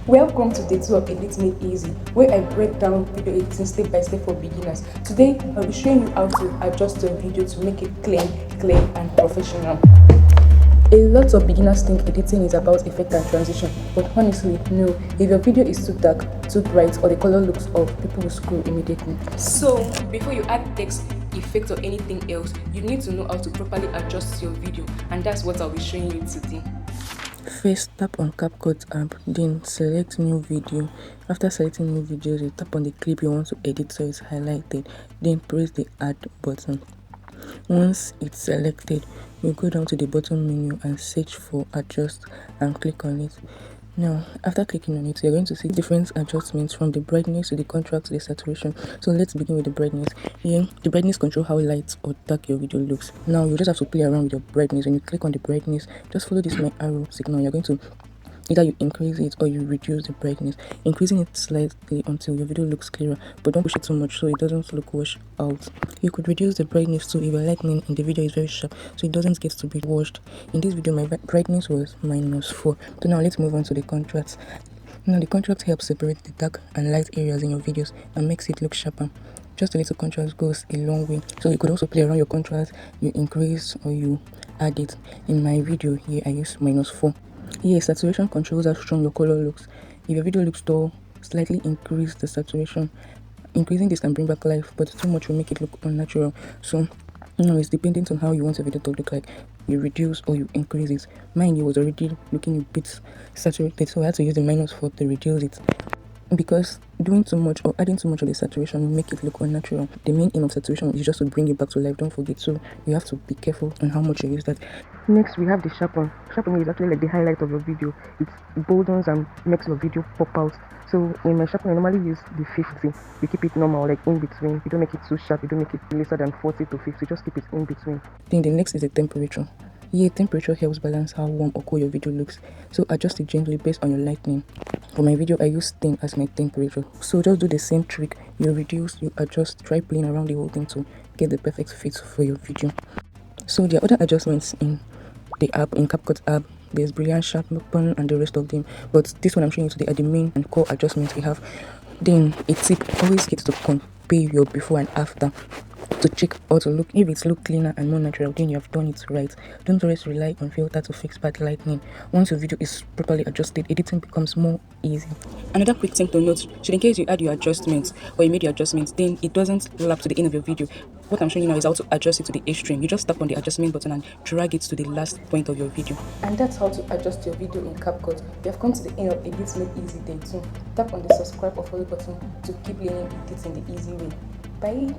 Welcome to day 2 of Editing It Easy, where I break down video editing step by step for beginners. Today, I'll be showing you how to adjust your video to make it clean, clear, and professional. A lot of beginners think editing is about effect and transition, but honestly, no. If your video is too dark, too bright, or the color looks off, people will scroll immediately. So, before you add text, effect, or anything else, you need to know how to properly adjust your video, and that's what I'll be showing you today. First, tap on CapCut app, then select new video. After selecting new videos, you tap on the clip you want to edit so it's highlighted, then press the add button. Once it's selected, you go down to the bottom menu and search for adjust and click on it. Now, after clicking on it, you're going to see different adjustments from the brightness to the contrast to the saturation. So let's begin with the brightness. Here, the brightness control how light or dark your video looks. Now, you just have to play around with your brightness. When you click on the brightness, just follow this my arrow signal. You're going to either you increase it or you reduce the brightness, increasing it slightly until your video looks clearer, but don't push it too much so it doesn't look washed out. You could reduce the brightness too if your lightning in the video is very sharp so it doesn't get to be washed. In this video my brightness was -4. So now let's move on to the contrast. Now the contrast helps separate the dark and light areas in your videos and makes it look sharper. Just a little contrast goes a long way. So you could also play around your contrast, you increase or you add it. In my video here I use -4. Here, saturation controls how strong your color looks. If your video looks dull, slightly increase the saturation. Increasing this can bring back life, but too much will make it look unnatural. So, it's dependent on how you want your video to look like. You reduce or you increase it. Mine was already looking a bit saturated, so I had to use the -4 to reduce it. Because doing too much or adding too much of the saturation will make it look unnatural. The main aim of saturation is just to bring it back to life, don't forget. So you have to be careful on how much you use that. Next we have the sharpen. Sharpen is actually like the highlight of your video. It boldens and makes your video pop out. So in my sharpen I normally use the 50. You keep it normal, like in between. You don't make it too sharp, you don't make it lesser than 40 to 50, just keep it in between. Then the next is the temperature. Here, temperature helps balance how warm or cold your video looks. So adjust it gently based on your lighting. For my video, I use 10 as my temperature. So just do the same trick. You reduce, you adjust, try playing around the whole thing to get the perfect fit for your video. So there are other adjustments in the app, in CapCut app. There's brilliant, sharpen, and the rest of them. But this one I'm showing you today are the main and core adjustments we have. Then a tip, always get to compare your before and after to check or to look. If it look cleaner and more natural, then you have done it right. Don't always rely on filter to fix bad lighting. Once your video is properly adjusted, editing becomes more easy. Another quick thing to note, should in case you add your adjustments or you made your adjustments, then it doesn't lap to the end of your video. What I'm showing you now is how to adjust it to the extreme. You just tap on the adjustment button and drag it to the last point of your video. And that's how to adjust your video in CapCut. You have come to the end of Editing It Easy Day 2. Tap on the subscribe or follow button to keep learning editing the easy way. Bye.